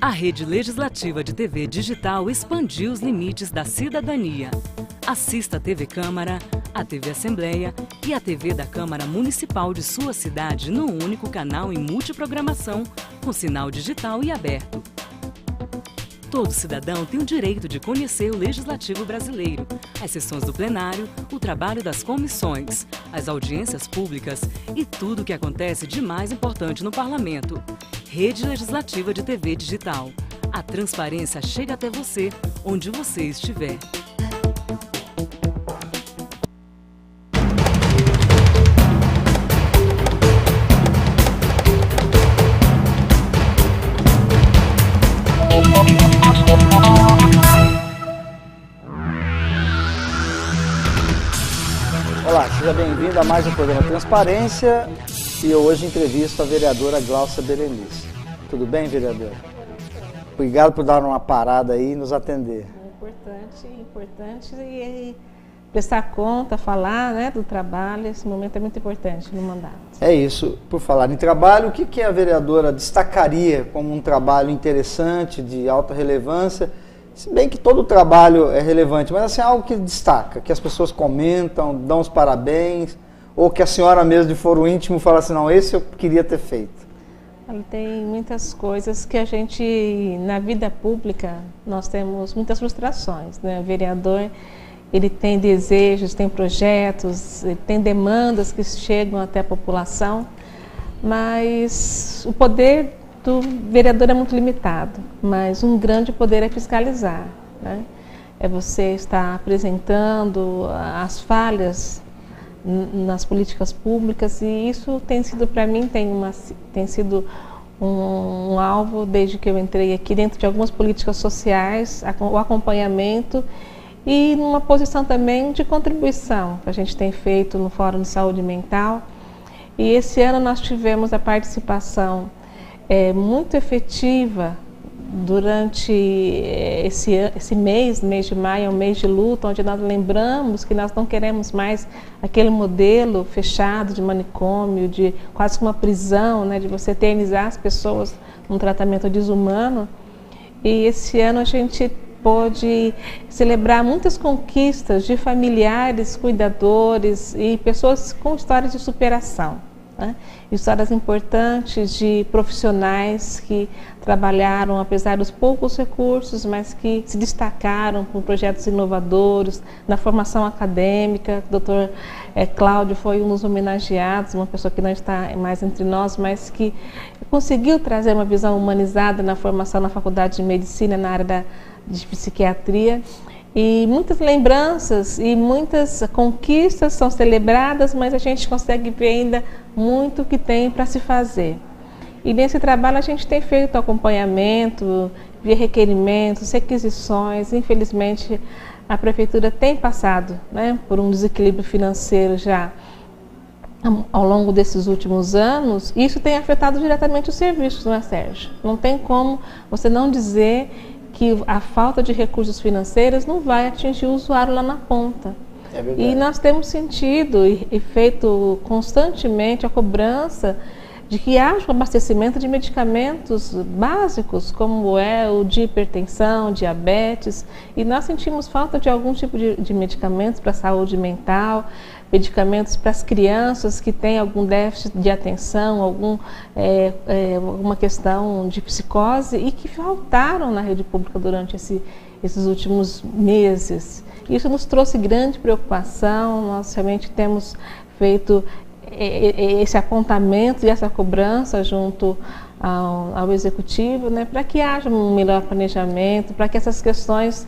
A Rede Legislativa de TV Digital expandiu os limites da cidadania. Assista a TV Câmara, a TV Assembleia e a TV da Câmara Municipal de sua cidade no único canal em multiprogramação, com sinal digital e aberto. Todo cidadão tem o direito de conhecer o Legislativo brasileiro, as sessões do plenário, o trabalho das comissões, as audiências públicas e tudo o que acontece de mais importante no Parlamento. Rede Legislativa de TV Digital. A transparência chega até você, onde você estiver. Olá, seja bem-vindo a mais um programa Transparência e hoje entrevisto a vereadora Glaucia Berenice. Tudo bem, vereadora? Obrigado por dar uma parada aí e nos atender. Importante e prestar conta, falar, né, do trabalho. Esse momento é muito importante no mandato. É isso. Por falar em trabalho, o que a vereadora destacaria como um trabalho interessante, de alta relevância? Se bem que todo trabalho é relevante, mas assim, algo que destaca, que as pessoas comentam, dão os parabéns, ou que a senhora mesmo de foro íntimo fala assim, não, esse eu queria ter feito. Tem muitas coisas que a gente, na vida pública, nós temos muitas frustrações, né? O vereador, ele tem desejos, tem projetos, tem demandas que chegam até a população, mas o poder do vereador é muito limitado, mas um grande poder é fiscalizar, né? É você estar apresentando as falhas nas políticas públicas, e isso tem sido para mim, tem sido um alvo desde que eu entrei aqui dentro de algumas políticas sociais, o acompanhamento e numa posição também de contribuição que a gente tem feito no Fórum de Saúde Mental. E esse ano nós tivemos a participação muito efetiva durante esse mês de maio, é um mês de luta, onde nós lembramos que nós não queremos mais aquele modelo fechado de manicômio, de quase uma prisão, né, de você eternizar as pessoas num tratamento desumano. E esse ano a gente pôde celebrar muitas conquistas de familiares, cuidadores e pessoas com histórias de superação, né? Histórias importantes de profissionais que trabalharam, apesar dos poucos recursos, mas que se destacaram com projetos inovadores na formação acadêmica. O Dr. Cláudio foi um dos homenageados, uma pessoa que não está mais entre nós, mas que conseguiu trazer uma visão humanizada na formação na Faculdade de Medicina, na área de psiquiatria. E muitas lembranças e muitas conquistas são celebradas, mas a gente consegue ver ainda muito que tem para se fazer. E nesse trabalho a gente tem feito acompanhamento, via requerimentos, requisições. Infelizmente a Prefeitura tem passado, né, por um desequilíbrio financeiro já ao longo desses últimos anos. Isso tem afetado diretamente os serviços, não é, Sérgio? Não tem como você não dizer que a falta de recursos financeiros não vai atingir o usuário lá na ponta. É verdade. E nós temos sentido e feito constantemente a cobrança de que haja um abastecimento de medicamentos básicos, como é o de hipertensão, diabetes, e nós sentimos falta de algum tipo de medicamentos para a saúde mental, medicamentos para as crianças que têm algum déficit de atenção, alguma questão de psicose e que faltaram na rede pública durante esses últimos meses. Isso nos trouxe grande preocupação. Nós realmente temos feito esse apontamento e essa cobrança junto ao Executivo, né, para que haja um melhor planejamento, para que essas questões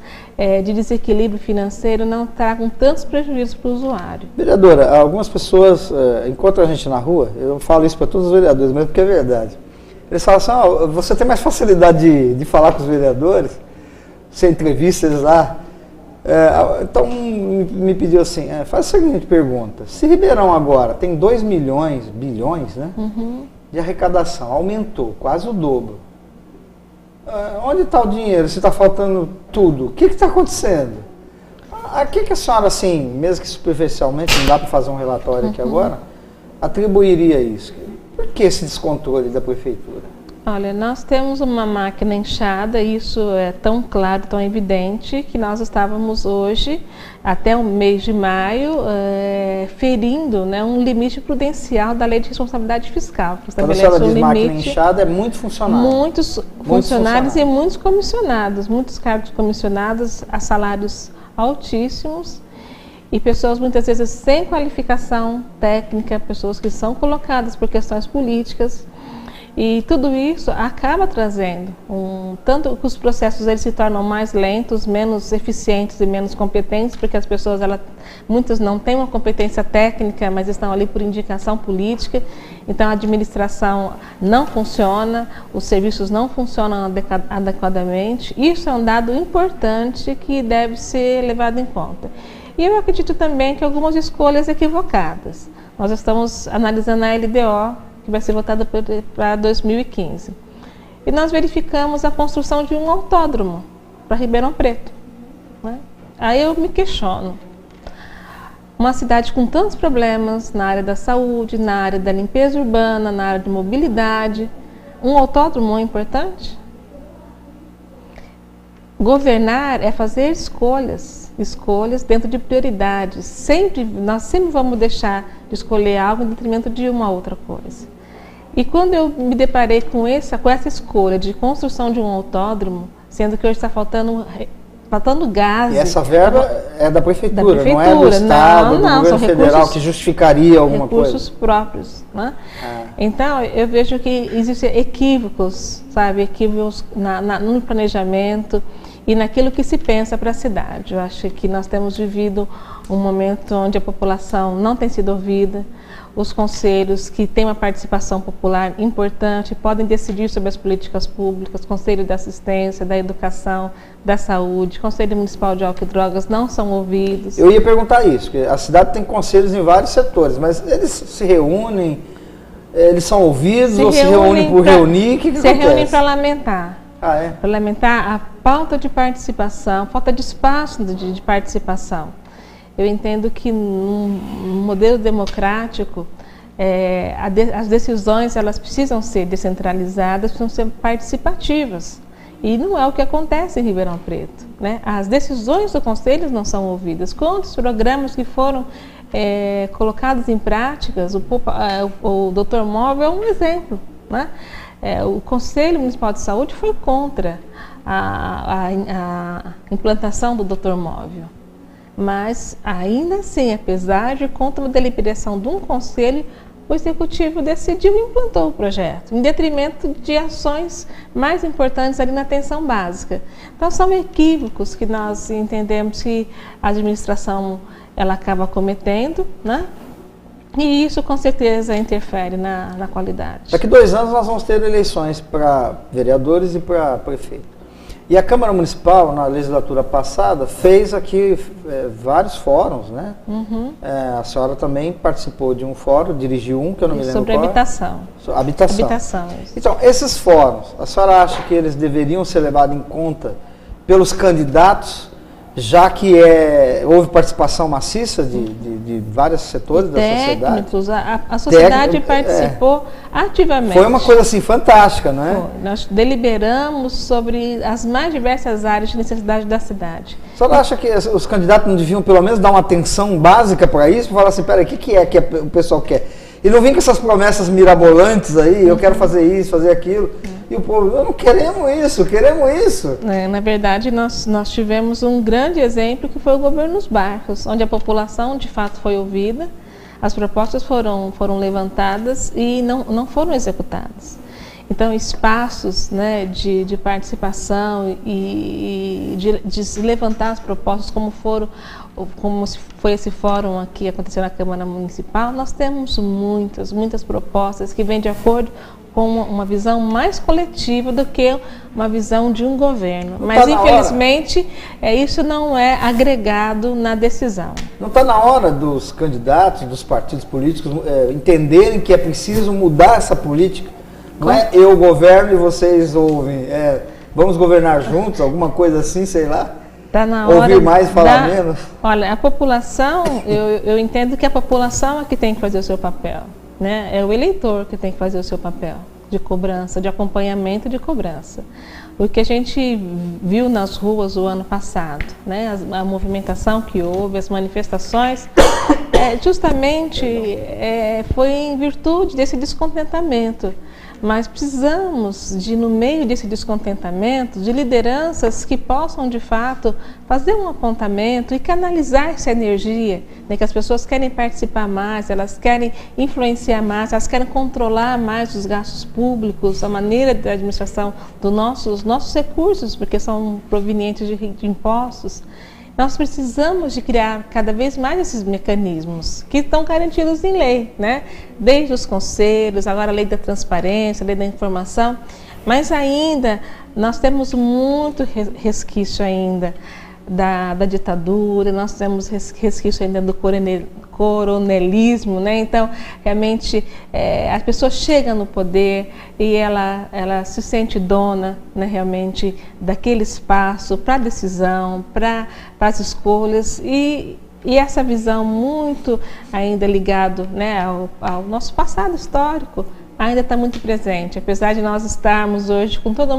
de desequilíbrio financeiro não tragam tantos prejuízos para o usuário. Vereadora, algumas pessoas encontram a gente na rua, eu falo isso para todos os vereadores, mesmo porque é verdade. Eles falam assim, você tem mais facilidade de falar com os vereadores, você entrevista eles lá. Então me pediu assim, faz a seguinte pergunta: se Ribeirão agora tem 2 bilhões, né, de arrecadação, aumentou quase o dobro, onde está o dinheiro? Se está faltando tudo, o que está acontecendo? A que a senhora, assim, mesmo que superficialmente, não dá para fazer um relatório aqui agora, atribuiria isso? Por que esse descontrole da prefeitura? Olha, nós temos uma máquina inchada, isso é tão claro, tão evidente, que nós estávamos hoje, até o mês de maio, ferindo, né, um limite prudencial da Lei de Responsabilidade Fiscal. Que quando a senhora diz máquina inchada, é muito funcionário. Muitos funcionários e muitos comissionados, muitos cargos comissionados a salários altíssimos e pessoas muitas vezes sem qualificação técnica, pessoas que são colocadas por questões políticas. E tudo isso acaba trazendo, tanto que os processos eles se tornam mais lentos, menos eficientes e menos competentes, porque as pessoas, muitas não têm uma competência técnica, mas estão ali por indicação política, então a administração não funciona, os serviços não funcionam adequadamente. Isso é um dado importante que deve ser levado em conta. E eu acredito também que algumas escolhas equivocadas. Nós estamos analisando a LDO, que vai ser votada para 2015. E nós verificamos a construção de um autódromo para Ribeirão Preto, né? Aí eu me questiono. Uma cidade com tantos problemas na área da saúde, na área da limpeza urbana, na área de mobilidade, um autódromo é importante? Governar é fazer escolhas dentro de prioridades. Nós sempre vamos deixar de escolher algo em detrimento de uma outra coisa. E quando eu me deparei com essa escolha de construção de um autódromo, sendo que hoje está faltando gás. E essa verba é da prefeitura, não é do Estado, do governo federal, que justificaria alguma coisa? Recursos próprios, né? Então, eu vejo que existem equívocos, sabe? Equívocos no planejamento e naquilo que se pensa para a cidade. Eu acho que nós temos vivido um momento onde a população não tem sido ouvida, os conselhos que têm uma participação popular importante podem decidir sobre as políticas públicas, conselho de assistência, da educação, da saúde, conselho municipal de álcool e drogas não são ouvidos. Eu ia perguntar isso, porque a cidade tem conselhos em vários setores, mas eles se reúnem, eles são ouvidos ou se reúnem por reunir? O que acontece? Se reúnem para lamentar. Para lamentar a falta de participação, falta de espaço de participação. Eu entendo que num modelo democrático, as decisões elas precisam ser descentralizadas, precisam ser participativas. E não é o que acontece em Ribeirão Preto, né? As decisões do conselho não são ouvidas. Quantos programas que foram colocados em práticas, o Dr. Móvel é um exemplo, né? O Conselho Municipal de Saúde foi contra a implantação do Dr. Móvel. Mas, ainda assim, apesar de contra uma deliberação de um conselho, o Executivo decidiu e implantou o projeto, em detrimento de ações mais importantes ali na atenção básica. Então, são equívocos que nós entendemos que a administração ela acaba cometendo, né? E isso, com certeza, interfere na qualidade. Daqui 2 anos nós vamos ter eleições para vereadores e para prefeito. E a Câmara Municipal, na legislatura passada, fez aqui vários fóruns, né? A senhora também participou de um fórum, dirigiu um, que eu não me lembro sobre qual. habitação. Habitação. Então, esses fóruns, a senhora acha que eles deveriam ser levados em conta pelos candidatos, já que houve participação maciça de vários setores da sociedade? A sociedade participou ativamente. Foi uma coisa assim fantástica, não é? Nós deliberamos sobre as mais diversas áreas de necessidade da cidade. A senhora acha que os candidatos não deviam pelo menos dar uma atenção básica para isso? Para falar assim, peraí, o que o pessoal quer? E não vem com essas promessas mirabolantes aí, eu quero fazer isso, fazer aquilo. E o povo, não queremos isso, queremos isso. Na verdade, nós tivemos um grande exemplo que foi o governo dos Barcos, onde a população de fato foi ouvida, as propostas foram levantadas e não foram executadas. Então, espaços, né, de participação e de se levantar as propostas como foi esse fórum aqui aconteceu na Câmara Municipal, nós temos muitas propostas que vêm de acordo com uma visão mais coletiva do que uma visão de um governo. Mas, infelizmente, isso não é agregado na decisão. Não está na hora dos candidatos, dos partidos políticos entenderem que é preciso mudar essa política? Não é eu governo e vocês ouvem. Vamos governar juntos, alguma coisa assim, sei lá? Tá na hora ouvir mais e falar menos? Olha, a população, eu entendo que a população é que tem que fazer o seu papel, né? É o eleitor que tem que fazer o seu papel. de cobrança, de acompanhamento e de cobrança. O que a gente viu nas ruas o ano passado, né, a movimentação que houve, as manifestações, justamente foi em virtude desse descontentamento. Mas precisamos de, no meio desse descontentamento, de lideranças que possam, de fato, fazer um apontamento e canalizar essa energia, né, que as pessoas querem participar mais, elas querem influenciar mais, elas querem controlar mais os gastos públicos, a maneira da administração dos nossos recursos, porque são provenientes de impostos. Nós precisamos de criar cada vez mais esses mecanismos que estão garantidos em lei, né? Desde os conselhos, agora a lei da transparência, a lei da informação, mas ainda nós temos muito resquício ainda da ditadura, nós temos resquício ainda do coronelismo, né? Então, realmente, a pessoa chega no poder e ela se sente dona, né, realmente, daquele espaço para a decisão, para as escolhas e essa visão muito ainda ligado, né, ao nosso passado histórico ainda está muito presente, apesar de nós estarmos hoje com toda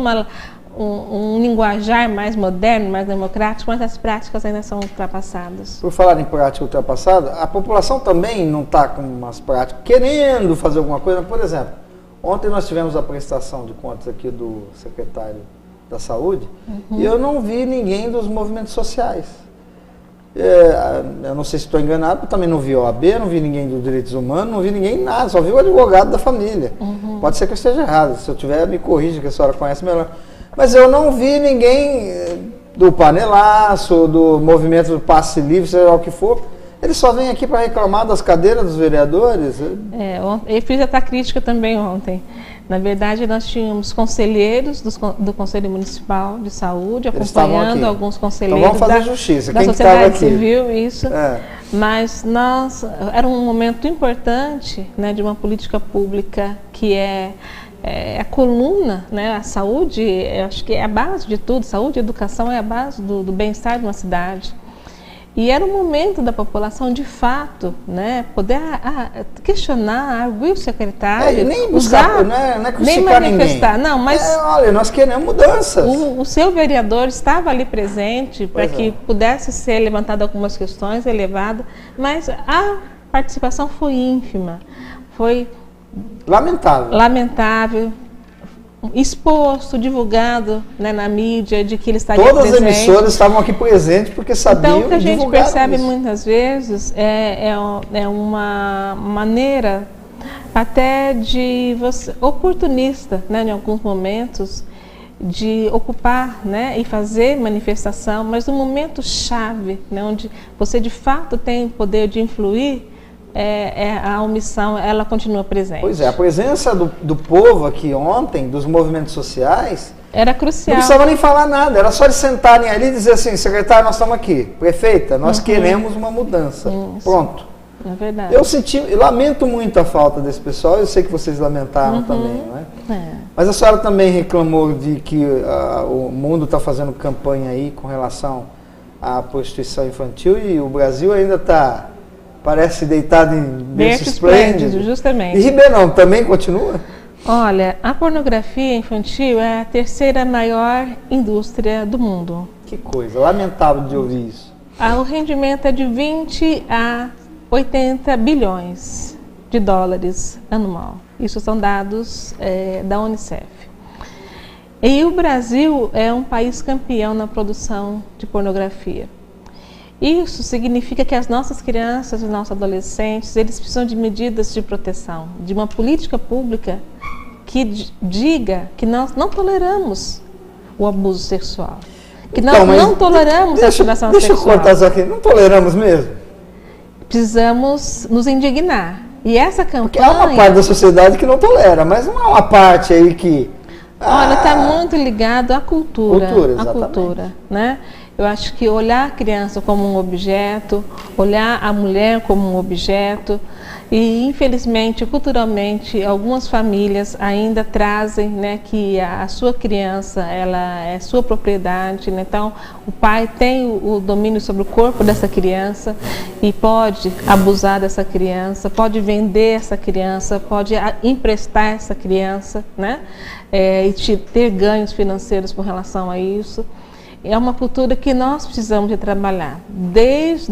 um linguajar mais moderno, mais democrático, mas as práticas ainda são ultrapassadas. Por falar em prática ultrapassada, a população também não está com umas práticas, querendo fazer alguma coisa. Por exemplo, ontem nós tivemos a prestação de contas aqui do secretário da Saúde, e eu não vi ninguém dos movimentos sociais. Eu não sei se estou enganado, eu também não vi OAB, não vi ninguém dos direitos humanos, não vi ninguém nada, só vi o advogado da família. Pode ser que eu esteja errado, se eu tiver, me corrija, que a senhora conhece melhor. Mas eu não vi ninguém do panelaço, do movimento do passe livre, seja lá o que for. Eles só vêm aqui para reclamar das cadeiras dos vereadores. Eu fiz essa crítica também ontem. Na verdade, nós tínhamos conselheiros do Conselho Municipal de Saúde, acompanhando alguns conselheiros então vamos fazer justiça. da sociedade civil, isso. Mas era um momento importante, né, de uma política pública que a coluna, né, a saúde, eu acho que é a base de tudo, saúde e educação é a base do bem-estar de uma cidade. E era o momento da população, de fato, né, poder questionar, arguir o secretário, nem buscar, não é nem manifestar. Ninguém. Não, mas olha, nós queremos mudanças. O seu vereador estava ali presente para que pudesse ser levantado algumas questões, elevado, mas a participação foi ínfima, foi lamentável, exposto, divulgado, né, na mídia, de que ele estaria presente. Todas as emissoras estavam aqui presentes porque sabiam. Então, o que a gente percebe isso. Muitas vezes é uma maneira até de oportunista, né, em alguns momentos, de ocupar, né, e fazer manifestação, mas no momento chave, né, onde você de fato tem o poder de influir, a omissão, ela continua presente. Pois é, a presença do povo aqui ontem, dos movimentos sociais, era crucial. Não precisava nem falar nada, era só eles sentarem ali e dizer assim: secretário, nós estamos aqui, prefeita, nós queremos uma mudança. Pronto. É verdade. Eu lamento muito a falta desse pessoal, eu sei que vocês lamentaram também, não é? Mas a senhora também reclamou de que o mundo está fazendo campanha aí com relação à prostituição infantil e o Brasil ainda está... Parece deitado em berço esplêndido. Justamente. E Ribeirão também continua? Olha, a pornografia infantil é a terceira maior indústria do mundo. Que coisa, lamentável de ouvir isso. O rendimento é de 20 a 80 bilhões de dólares anual. Isso são dados da Unicef. E o Brasil é um país campeão na produção de pornografia. Isso significa que as nossas crianças e nossos adolescentes, eles precisam de medidas de proteção, de uma política pública que diga que nós não toleramos o abuso sexual, que nós não toleramos a exploração sexual. Deixa eu cortar isso aqui, não toleramos mesmo? Precisamos nos indignar. E essa campanha... Porque há uma parte da sociedade que não tolera, mas não há uma parte aí que... Olha, está muito ligado à cultura. Exatamente. À cultura, né? Eu acho que olhar a criança como um objeto, olhar a mulher como um objeto, E infelizmente, culturalmente, algumas famílias ainda trazem, né, que a sua criança ela é sua propriedade, né? Então o pai tem o domínio sobre o corpo dessa criança e pode abusar dessa criança, pode vender essa criança, pode emprestar essa criança, né? E ter ganhos financeiros com relação a isso. É uma cultura que nós precisamos de trabalhar, desde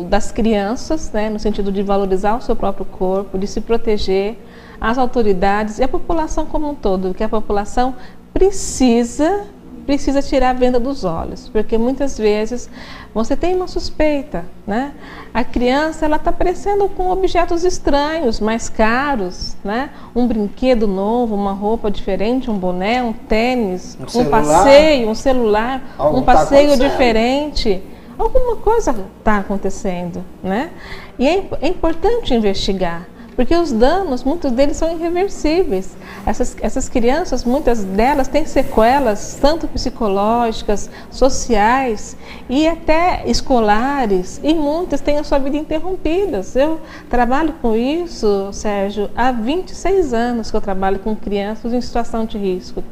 das crianças, né, no sentido de valorizar o seu próprio corpo, de se proteger, as autoridades e a população como um todo, porque a população precisa tirar a venda dos olhos, porque muitas vezes você tem uma suspeita, né? A criança ela está aparecendo com objetos estranhos, mais caros, né? Um brinquedo novo, uma roupa diferente, um boné, um tênis, um passeio, um celular, um passeio diferente. Alguma coisa está acontecendo, né? E é importante investigar. Porque os danos, muitos deles são irreversíveis. Essas crianças, muitas delas têm sequelas, tanto psicológicas, sociais e até escolares, e muitas têm a sua vida interrompida. Eu trabalho com isso, Sérgio, há 26 anos que eu trabalho com crianças em situação de risco.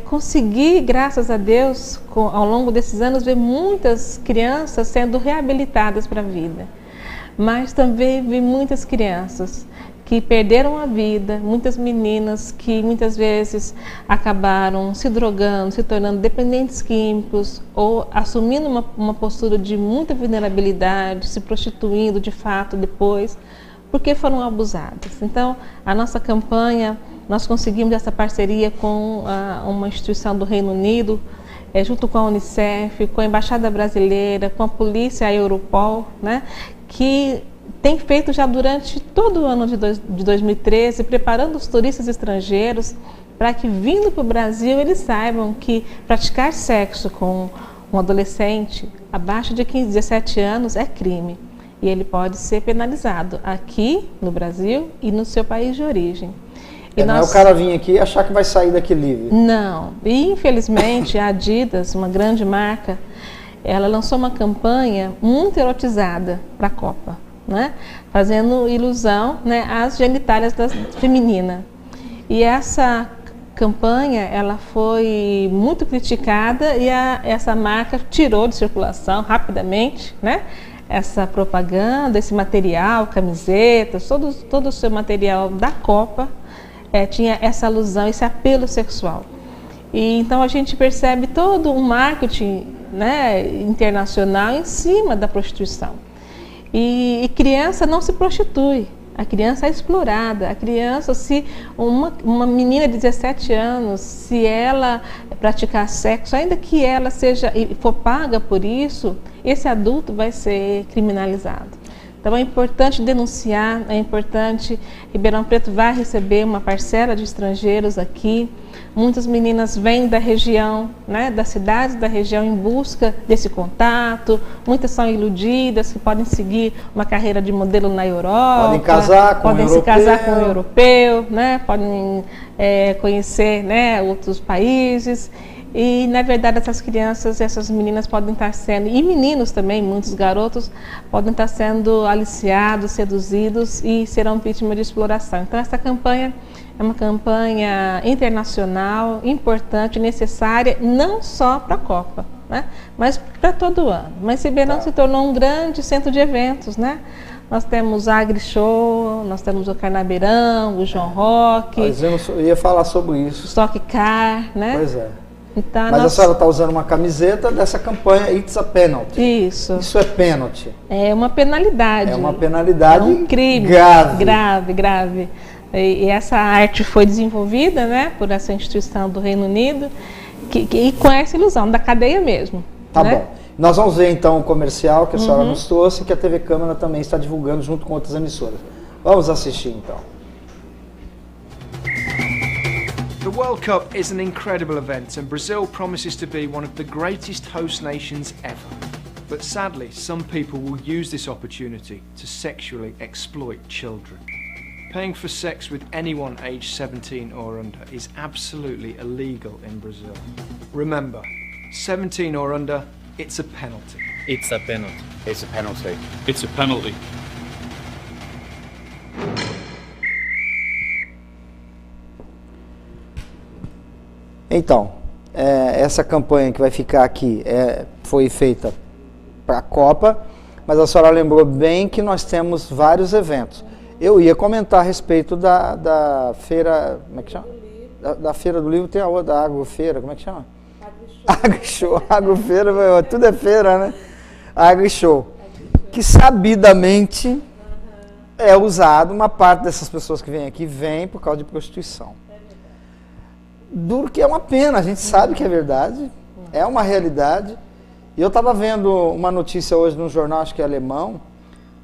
Consegui, graças a Deus, ao longo desses anos, ver muitas crianças sendo reabilitadas para a vida. Mas também vi muitas crianças que perderam a vida, muitas meninas que muitas vezes acabaram se drogando, se tornando dependentes químicos ou assumindo uma postura de muita vulnerabilidade, se prostituindo de fato depois, porque foram abusadas. Então, a nossa campanha, nós conseguimos essa parceria com uma instituição do Reino Unido, junto com a Unicef, com a Embaixada Brasileira, com a Polícia, a Europol, né, que tem feito já durante todo o ano de 2013, preparando os turistas estrangeiros para que, vindo para o Brasil, eles saibam que praticar sexo com um adolescente abaixo de 15, 17 anos é crime. E ele pode ser penalizado aqui no Brasil e no seu país de origem. Não é o cara vir aqui e achar que vai sair daqui livre. Não. E, infelizmente, a Adidas, uma grande marca, ela lançou uma campanha muito erotizada para a Copa, né? Fazendo ilusão, né, às genitálias femininas. E essa campanha ela foi muito criticada e essa marca tirou de circulação rapidamente, né, essa propaganda, esse material, camisetas, todo o seu material da Copa tinha essa alusão, esse apelo sexual. E então a gente percebe todo um marketing, né, internacional em cima da prostituição. E criança não se prostitui, a criança é explorada. A criança, se uma menina de 17 anos, se ela praticar sexo, ainda que ela for paga por isso, esse adulto vai ser criminalizado. Então é importante denunciar, é importante. Ribeirão Preto vai receber uma parcela de estrangeiros aqui. Muitas meninas vêm da região, né, das cidades da região em busca desse contato. Muitas são iludidas, que podem seguir uma carreira de modelo na Europa. Podem casar com podem se casar com um europeu, né, podem conhecer, né, outros países. E, na verdade, essas crianças, essas meninas podem estar sendo, e meninos também, muitos garotos, podem estar sendo aliciados, seduzidos e serão vítimas de exploração. Então, essa campanha é uma campanha internacional, importante, necessária, não só para a Copa, né, mas para todo o ano. Mas Ribeirão se tornou um grande centro de eventos, né? Nós temos a AgriShow, nós temos o Carnabeirão, o João Rock. Eu ia falar sobre isso. Stock Car, né? Pois é. Então, mas a senhora está usando uma camiseta dessa campanha It's a Penalty. Isso. Isso é pênalti. É uma penalidade. É uma penalidade. É um crime grave. E essa arte foi desenvolvida, né, por essa instituição do Reino Unido, e com essa ilusão da cadeia mesmo. Tá, né? bom. Nós vamos ver então o comercial que a senhora nos trouxe, que a TV Câmara também está divulgando junto com outras emissoras. Vamos assistir então. The World Cup is an incredible event and Brazil promises to be one of the greatest host nations ever. But sadly, some people will use this opportunity to sexually exploit children. Paying for sex with anyone aged 17 or under is absolutely illegal in Brazil. Remember, 17 or under, it's a penalty. It's a penalty. It's a penalty. It's a penalty. Então, essa campanha que vai ficar aqui foi feita para a Copa, mas a senhora lembrou bem que nós temos vários eventos. Eu ia comentar a respeito da feira, como é que chama? Da Feira do Livro, tem a outra, da Agrofeira, como é que chama? AgriShow. Agrofeira, tudo é feira, né? AgriShow. Que sabidamente é usado, uma parte dessas pessoas que vêm aqui vem por causa de prostituição. Duro que é uma pena, a gente sabe que é verdade, é uma realidade. E eu estava vendo uma notícia hoje num jornal, acho que é alemão,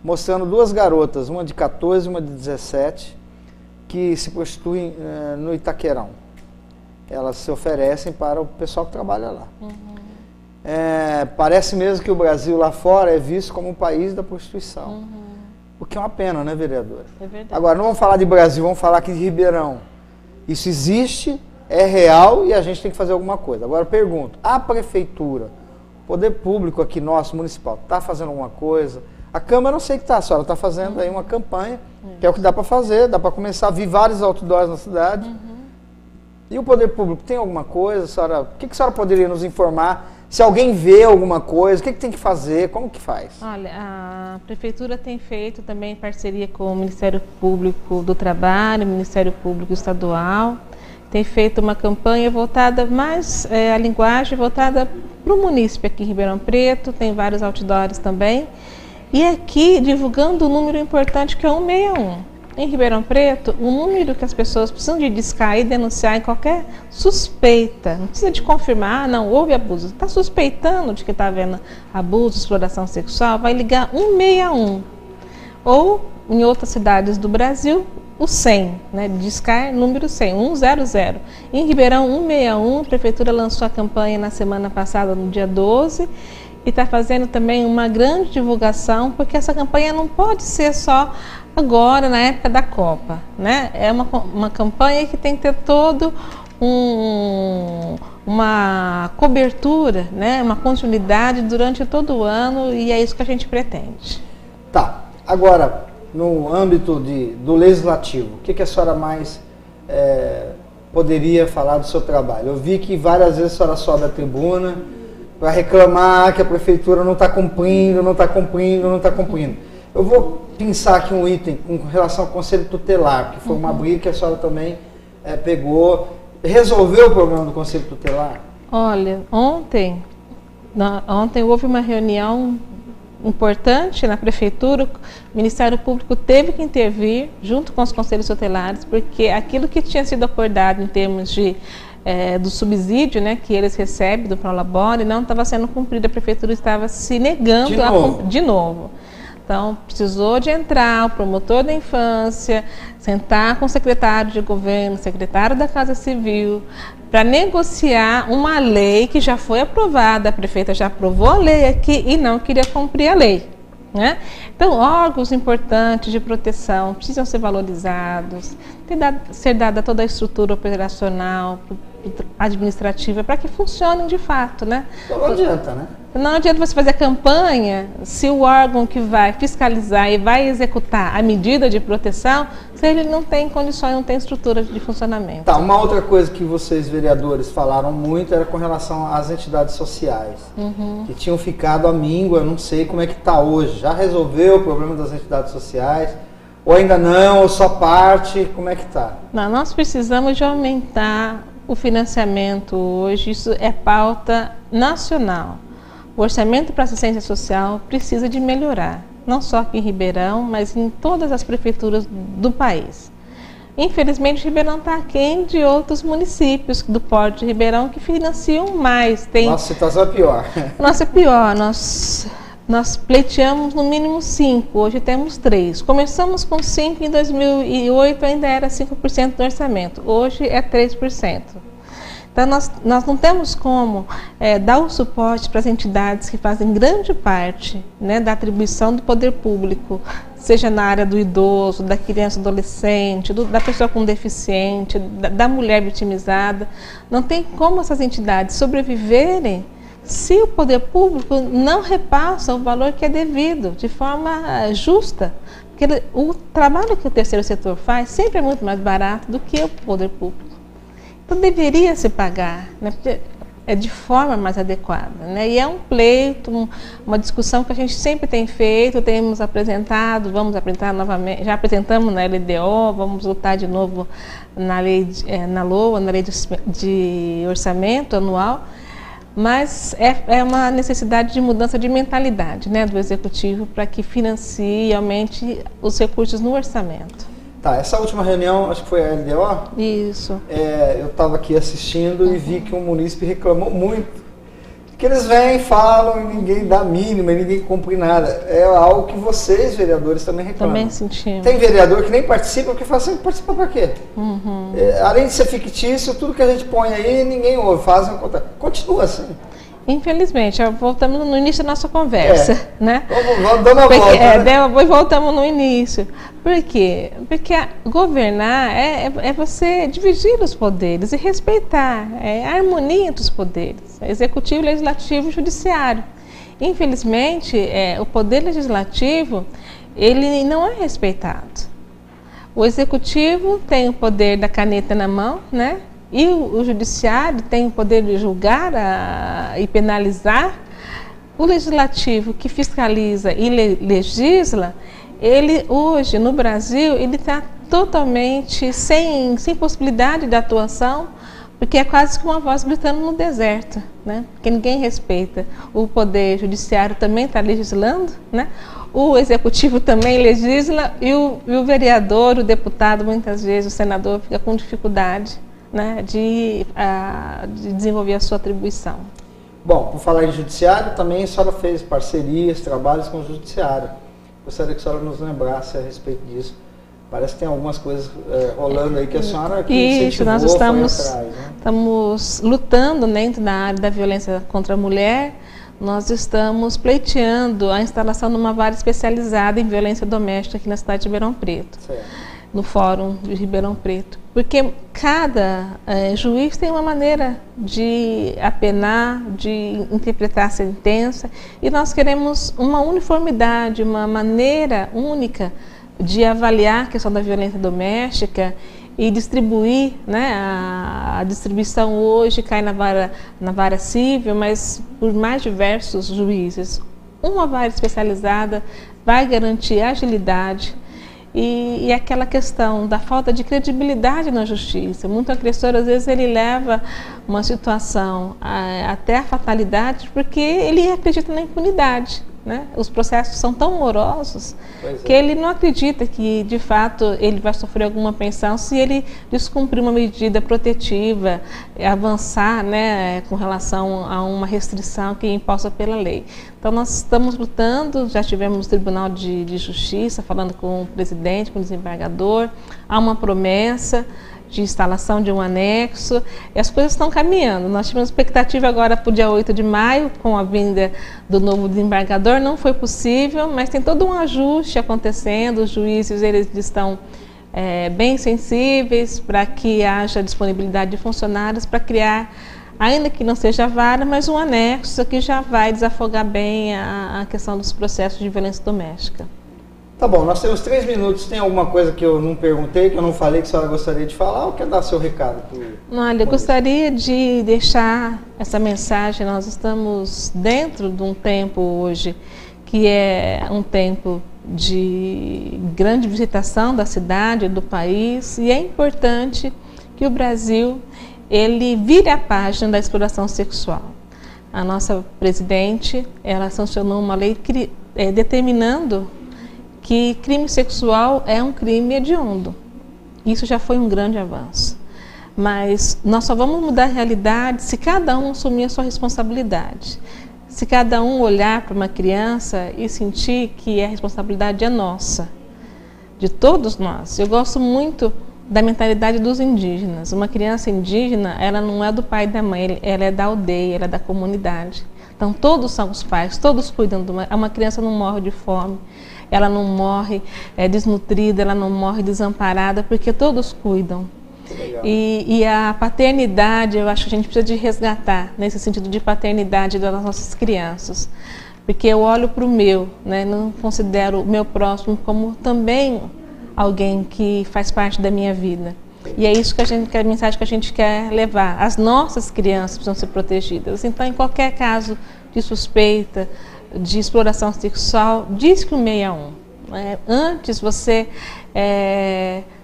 mostrando duas garotas, uma de 14 e uma de 17, que se prostituem no Itaquerão. Elas se oferecem para o pessoal que trabalha lá. Parece mesmo que o Brasil lá fora é visto como um país da prostituição. O que é uma pena, né, vereadora? É verdade. Agora, não vamos falar de Brasil, vamos falar aqui de Ribeirão. Isso existe, é real e a gente tem que fazer alguma coisa. Agora, eu pergunto, a prefeitura, o poder público aqui nosso, municipal, está fazendo alguma coisa? A Câmara, não sei o que está, a senhora está fazendo aí uma campanha, que é o que dá para fazer, dá para começar a vir vários outdoors na cidade. E o poder público tem alguma coisa, senhora? O que a senhora poderia nos informar? Se alguém vê alguma coisa, o que tem que fazer? Como que faz? Olha, a Prefeitura tem feito também em parceria com o Ministério Público do Trabalho, Ministério Público Estadual, tem feito uma campanha voltada mais, a linguagem voltada para o município aqui em Ribeirão Preto, tem vários outdoors também, e aqui divulgando um número importante que é o 161. Em Ribeirão Preto, o número que as pessoas precisam de discar e denunciar em qualquer suspeita, não precisa de confirmar, não, houve abuso, está suspeitando de que está havendo abuso, exploração sexual, vai ligar 161. Ou, em outras cidades do Brasil, o 100, né, discar número 100, 100. Em Ribeirão, 161, a Prefeitura lançou a campanha na semana passada, no dia 12, e está fazendo também uma grande divulgação, porque essa campanha não pode ser só agora, na época da Copa, né? É uma campanha que tem que ter todo uma cobertura, né? Uma continuidade durante todo o ano, e é isso que a gente pretende. Tá, agora, no âmbito do legislativo, o que a senhora mais poderia falar do seu trabalho? Eu vi que várias vezes a senhora sobe à tribuna para reclamar que a prefeitura não está cumprindo, não está cumprindo, não está cumprindo. Eu vou pensar aqui um item com relação ao Conselho Tutelar, que foi uma briga que a senhora também pegou. Resolveu o problema do Conselho Tutelar? Olha, ontem houve uma reunião importante na Prefeitura, o Ministério Público teve que intervir junto com os Conselhos Tutelares, porque aquilo que tinha sido acordado em termos do subsídio, né, que eles recebem do Prolabore, não estava sendo cumprido, a Prefeitura estava se negando de novo. Então, precisou de entrar o promotor da infância, sentar com o secretário de governo, secretário da Casa Civil, para negociar uma lei que já foi aprovada, a prefeita já aprovou a lei aqui e não queria cumprir a lei, né? Então, órgãos importantes de proteção precisam ser valorizados, ser dada toda a estrutura operacional, administrativa, para que funcionem de fato, né? Não adianta, né? Não adianta você fazer campanha se o órgão que vai fiscalizar e vai executar a medida de proteção, se ele não tem condições, não tem estrutura de funcionamento. Tá, uma outra coisa que vocês, vereadores, falaram muito era com relação às entidades sociais, que tinham ficado à míngua, não sei como é que está hoje. Já resolveu o problema das entidades sociais? Ou ainda não, ou só parte? Como é que está? Não, nós precisamos de aumentar o financiamento hoje, isso é pauta nacional. O orçamento para assistência social precisa de melhorar, não só aqui em Ribeirão, mas em todas as prefeituras do país. Infelizmente, Ribeirão está aquém de outros municípios do Porto de Ribeirão que financiam mais. Nossa situação é pior. Nossa, é pior. Nós pleiteamos no mínimo 5, hoje temos 3. Começamos com 5 em 2008, ainda era 5% do orçamento, hoje é 3%. Então, nós não temos como dar o suporte para as entidades que fazem grande parte, né, da atribuição do poder público, seja na área do idoso, da criança adolescente, da pessoa com deficiente, da mulher vitimizada. Não tem como essas entidades sobreviverem se o poder público não repassa o valor que é devido, de forma justa. Porque o trabalho que o terceiro setor faz sempre é muito mais barato do que o poder público. Então deveria se pagar, né? Porque é de forma mais adequada, né? E é um pleito, uma discussão que a gente sempre tem feito, temos apresentado, vamos apresentar novamente, já apresentamos na LDO, vamos lutar de novo na lei, na LOA, na lei de orçamento anual, mas é uma necessidade de mudança de mentalidade, né, do Executivo para que financie e aumente os recursos no orçamento. Tá, essa última reunião, acho que foi a LDO? Isso. Eu estava aqui assistindo e vi que um munícipe reclamou muito. Que eles vêm, falam e ninguém dá mínima, e ninguém cumpre nada. É algo que vocês, vereadores, também reclamam. Também sentimos. Tem vereador que nem participa, porque fala assim, participa para quê? Além de ser fictício, tudo que a gente põe aí, ninguém ouve, faz uma conta. Continua assim. Infelizmente, voltamos no início da nossa conversa, né? Vamos dar uma volta, né? Voltamos no início. Por quê? Porque governar é você dividir os poderes e respeitar, a harmonia entre os poderes, executivo, legislativo e judiciário. Infelizmente, o poder legislativo, ele não é respeitado. O executivo tem o poder da caneta na mão, né? E o judiciário tem o poder de julgar e penalizar. O legislativo, que fiscaliza e legisla, ele hoje no Brasil ele está totalmente sem possibilidade de atuação, porque é quase que uma voz gritando no deserto, né? Porque ninguém respeita. O poder judiciário também está legislando, né? O executivo também legisla e o vereador, o deputado, muitas vezes o senador fica com dificuldade, né, de desenvolver a sua atribuição. Bom, por falar em judiciário, também a senhora fez parcerias, trabalhos com o judiciário. Gostaria que a senhora nos lembrasse a respeito disso. Parece que tem algumas coisas rolando aí que a senhora que incentivou, nós estamos lutando dentro da área da violência contra a mulher. Nós estamos pleiteando a instalação de uma vara especializada em violência doméstica aqui na cidade de Ribeirão Preto. Certo. No Fórum de Ribeirão Preto, porque cada juiz tem uma maneira de apenar, de interpretar a sentença, e nós queremos uma uniformidade, uma maneira única de avaliar a questão da violência doméstica e distribuir, né, a distribuição hoje cai na vara civil, mas por mais diversos juízes. Uma vara especializada vai garantir agilidade, e aquela questão da falta de credibilidade na justiça. Muito agressor, às vezes, ele leva uma situação até a fatalidade porque ele acredita na impunidade, né? Os processos são tão morosos que ele não acredita que, de fato, ele vai sofrer alguma pensão se ele descumprir uma medida protetiva, avançar, né, com relação a uma restrição que é imposta pela lei. Então, nós estamos lutando, já tivemos no Tribunal de Justiça, falando com o presidente, com o desembargador, há uma promessa de instalação de um anexo, e as coisas estão caminhando. Nós tivemos expectativa agora para o dia 8 de maio, com a vinda do novo desembargador, não foi possível, mas tem todo um ajuste acontecendo, os juízes eles estão bem sensíveis para que haja disponibilidade de funcionários para criar, ainda que não seja vara, mas um anexo que já vai desafogar bem a questão dos processos de violência doméstica. Tá bom, nós temos 3 minutos. Tem alguma coisa que eu não perguntei, que eu não falei, que a senhora gostaria de falar, ou quer dar seu recado? Olha, eu gostaria de deixar essa mensagem. Nós estamos dentro de um tempo hoje que é um tempo de grande visitação da cidade, do país, e é importante que o Brasil ele vire a página da exploração sexual. A nossa presidente, ela sancionou uma lei determinando que crime sexual é um crime hediondo. Isso já foi um grande avanço. Mas nós só vamos mudar a realidade se cada um assumir a sua responsabilidade. Se cada um olhar para uma criança e sentir que a responsabilidade é nossa, de todos nós. Eu gosto muito da mentalidade dos indígenas. Uma criança indígena, ela não é do pai e da mãe, ela é da aldeia, ela é da comunidade. Então todos são os pais, todos cuidam de uma criança não morre de fome. Ela não morre desnutrida, ela não morre desamparada, porque todos cuidam. E a paternidade, eu acho que a gente precisa de resgatar, nesse sentido de paternidade das nossas crianças. Porque eu olho para o meu, né, não considero o meu próximo como também alguém que faz parte da minha vida. E é isso que a mensagem que a gente quer levar. As nossas crianças precisam ser protegidas. Então, em qualquer caso de suspeita, de exploração sexual, diz que o 161. Antes você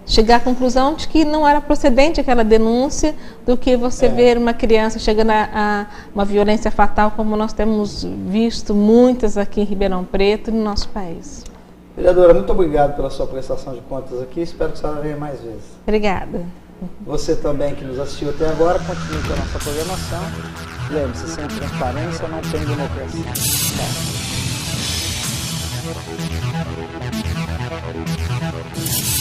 chegar à conclusão de que não era procedente aquela denúncia, do que você ver uma criança chegando a uma violência fatal, como nós temos visto muitas aqui em Ribeirão Preto e no nosso país. Vereadora, muito obrigado pela sua prestação de contas aqui, espero que a senhora venha mais vezes. Obrigada. Você também que nos assistiu até agora, continue com a nossa programação. Lembre-se, sem transparência não tem democracia. Tchau.